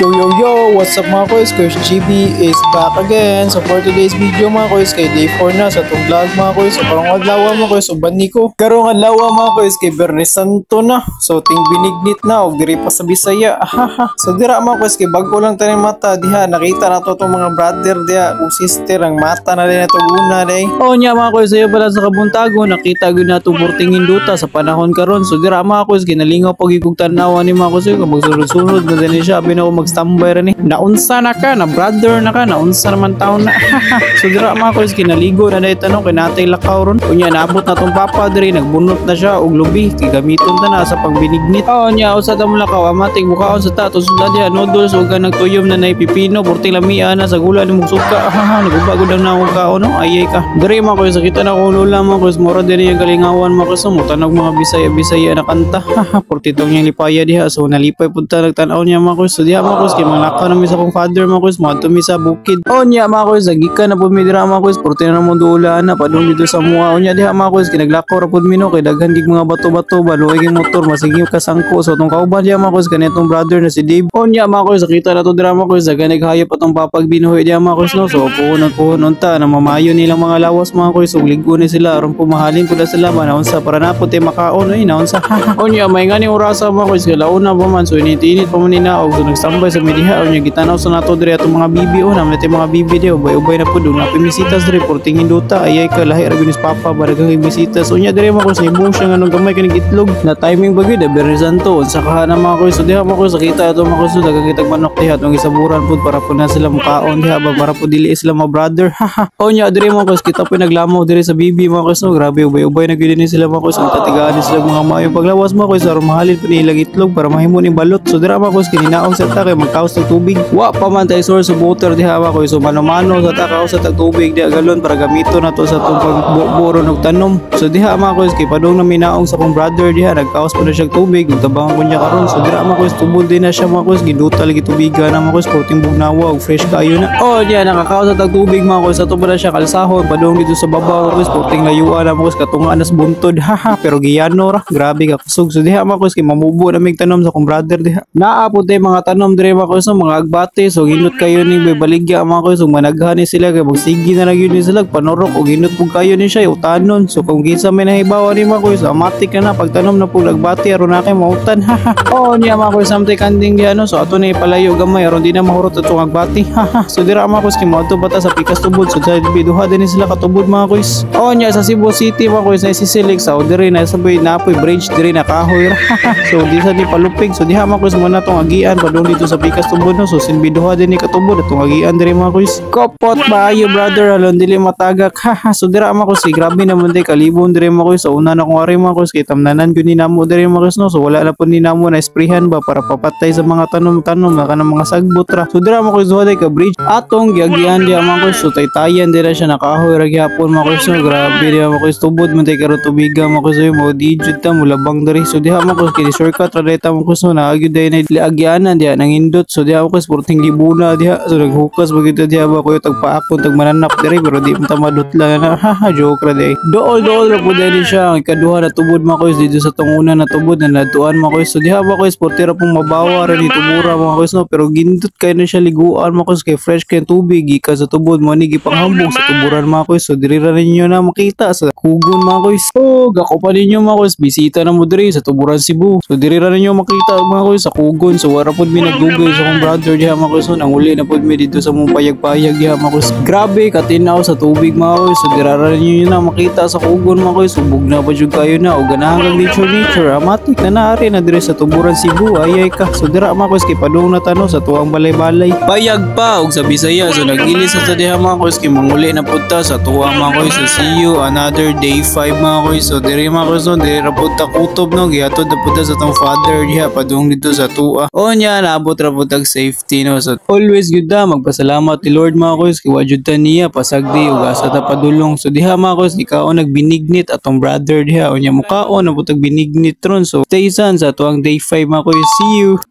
Yo, what's up mga kois? Coach GB is back again. So for today's video mga kois, kay day 4 na sa itong vlog mga kois. So karong adlaw mga kois, uban niko. Karong adlaw mga kois, kay Bernes Santo na. So ting binignit na, og diri pa sa Bisaya. So dira mga kois, kay bago lang taning mata diha. Nakita na to itong mga brother diha, kung sister, ang mata na rin na ito guna day. O niya mga kois, ayo pala sa Kabuntago, nakita ko na itong Burtingin Duta sa panahon karon. So dira mga kois, kinalingaw pagigug tanawan ni mga kois, kung magsunod-sunod na din siya, abi na ako magstambay rin eh. Naunsa na ka, na brother na ka, naunsa naman taon na. So dira mga kois, kinaligo na dahil tanong, kinatay lakaw ron. Kunya, naabot na tong papa diri, nagbunot na siya, og lubi, kigamiton ta na sa pagbinignit. O niya, usa ta mo lakaw, amating bukaon sa tatos, dadi noodles, og nagtuyom na na pipino, burti lamia na sa gula ni mugsuka. Nagubagod ang naong kaon, no? Ayay ka. Diri mga kois, sakita na ko lula mga kois, mura din yung galingawan mga kois, mutanog mga bisaya na kanta. Portitong niyang lipaya diha, so nalipay punta nagtanaw niya mga kois. So diha mga kois, kay mga lakaw na sa kong father mga kois, mga tumi sa bukid. O niya mga kois, nagika na po midira mga kois, porti na mo duula na, padung dito sa mua. O niya diha mga kois, kinaglakaw rapod mino, kay daghan gig mga bato-bato, baluay yung motor, masigim kasangko. So itong kauban diha mga kois, kanitong brother na si Dave. O niya mga kois, nakita na to dira mga kois, daghan naghayop atong papagbinuhoy diha mga kois, no? So puhunon ta, na mamayo nilang mga lawas mga kois, ug ligo ni sila, aron pumahalin pud sila ba naunsa para napot makaon ay naunsa. O niya may ngani orasa mga kois, kalauna pa man, so init-init pa man ninaog, so nagsambay sa mediha. O niya gitanaw sa nato diri atong mga bibi, o naman mga bibi di, ubay-ubay na pud na pimisitas diri Burtingin Duta, ayay ka lahi ra gunis papa baragang bisitas. O niya diri mga kois, nibong siya nganong gamay kaning itlog na timing bagid Bernes Santo, sa kahanan mga kois. So diha mga kois, nakita ato mga kois, dagang kitag manok diha atong isaburan pud para pud na sila mukaon diha ba, para pud dili sila mga brother. O niya diri mga kois, kita pud naglamaw diri sa bibi mga kois, no? Grabe, ubay-ubay na gyud ni sila mga kois, ang tatigaan ni sila mga maayong paglawas mga kois, aron mahalin pud nilang itlog para mahimo ni balot. So dira mga kois, kininaong sa ta kay magkaos ng tubig, wa pa man tay source of water diha mga kois. So mano-mano sa takaos sa tubig diha galon para gamito na to sa tong pagburo og tanom. So diha mga kois, kay padung na minaong sa kong brother diha, nagkaos pa na siya tubig, tabang ko niya karon. So dira mga kois, tubod din na siya mga kois, giduta lagi tubigan na mga kois, porting bugnawa og fresh kayo na. Oh diha, nakakaos sa tubig mga kois, ato pa na siya kalsahon, padung dito sa babaw mga kois, porting layuan na mga kois, katunga nas buntod. Pero giyano ra, grabe ka kusog. So diha mga kois, kay mamubo na mig tanom sa kong brother diha. Naapod tay mga tanom dire mga kois, mga agbate. So ginot kayo ni baligya mga kois, ug managhan ni sila kay magsigi na gyud ni sila panorok, og ginot pug kayo ni siya utanon. So kung kinsa may nahibawa ni mga kois, amatik na pagtanom na pug agbate aron na kay mautan. Oh niya mga kois, samtay kanding diha no. So ato ni palayo gamay aron di na mahurot atong agbate. So dira mga kois, kay moadto bata sa pikas tubod. So sa biduha din sila katubod mga kois. Oh niya sa Cebu City mga kois, na sisilig sa diri na sabay napoy bridge diri na kahoy. So di sa di palupig. So diha mga kois, mo na tong agian padung dito sa pikas tubod no. So sinbiduha din ni katubod atong agian diri mga kois. Kopot ba ayo brother, alon dili matagak. So dira mga kois, grabe naman day kalibon diri mga kois. So una na kong ari mga kois, kay tamnanan gyud ni namo diri mga kois no. So wala na pud ni namo na sprayhan ba para papatay sa mga tanom-tanom na kanang mga sagbot ra. So dira mga kois, duha day ka bridge atong giagian diha mga kois. So taytayan dira siya nakahoy ra gyapon mga kois no. Grabe diha mga kois, tubod man tay karon tubiga mga kois, mo di jud ta mulabang diri. So diha mga kois, kay shortcut ra dayta mga kois no, naagyo day na agianan diha nangindot. So diha mga kois, porting libuna diha. So naghukas bagito diha ba koyo tagpaakon tag mananap diri, pero di man ta madutla na. Joke ra day. Dool ra pud diri siya. Ang ikaduha na tubod mga kois, dito sa tunguna na tubod na natuan mga kois. So diha mga kois, portira pong mabawa ra ni tubura mga kois no, pero gindot kay na siya liguan mga kois, kay fresh kay tubig gikan sa tubod mo ni gipanghambog sa tuburan mga kois. So diri ra ninyo na makita sa kugon mga kois. So gako pa ninyo mga kois, bisita na mo diri sa tuburan Cebu. So diri ra ninyo makita mga kois sa kugon. So wala pud mi nagdugay sa kong brother diha mga kois no, nanguli na pud mi dito sa mong payag-payag diha mga kois. Grabe katinaw sa tubig mga kois. So diri ra ninyo na makita sa kugon mga kois. Subog na pa jud kayo na, og ganahan nature amatik na naari na diri sa tuburan Cebu, ayay ka. So dira mga kois, kay padung na tano sa tuwang balay-balay payag pa og sa Bisaya. So nagilis sa diha mga kois, kay manguli na punta sa tuwang mga kois. So see you another day 5 mga kois. So diri mga kois no, diri ra punta kutob no, gihatod na punta sa tong father diha padung dito sa tuwa. O nya naabot ra putag safety no. So always gyud ta magpasalamat ni Lord mga kois, kay wa jud ta niya pasagdi ug asa ta padulong. So diha mga kois, ikaw nagbinignit atong brother diha, o nya mukaon na putag binignit ron. So stay sa tuwang day 5 mga kois. See you.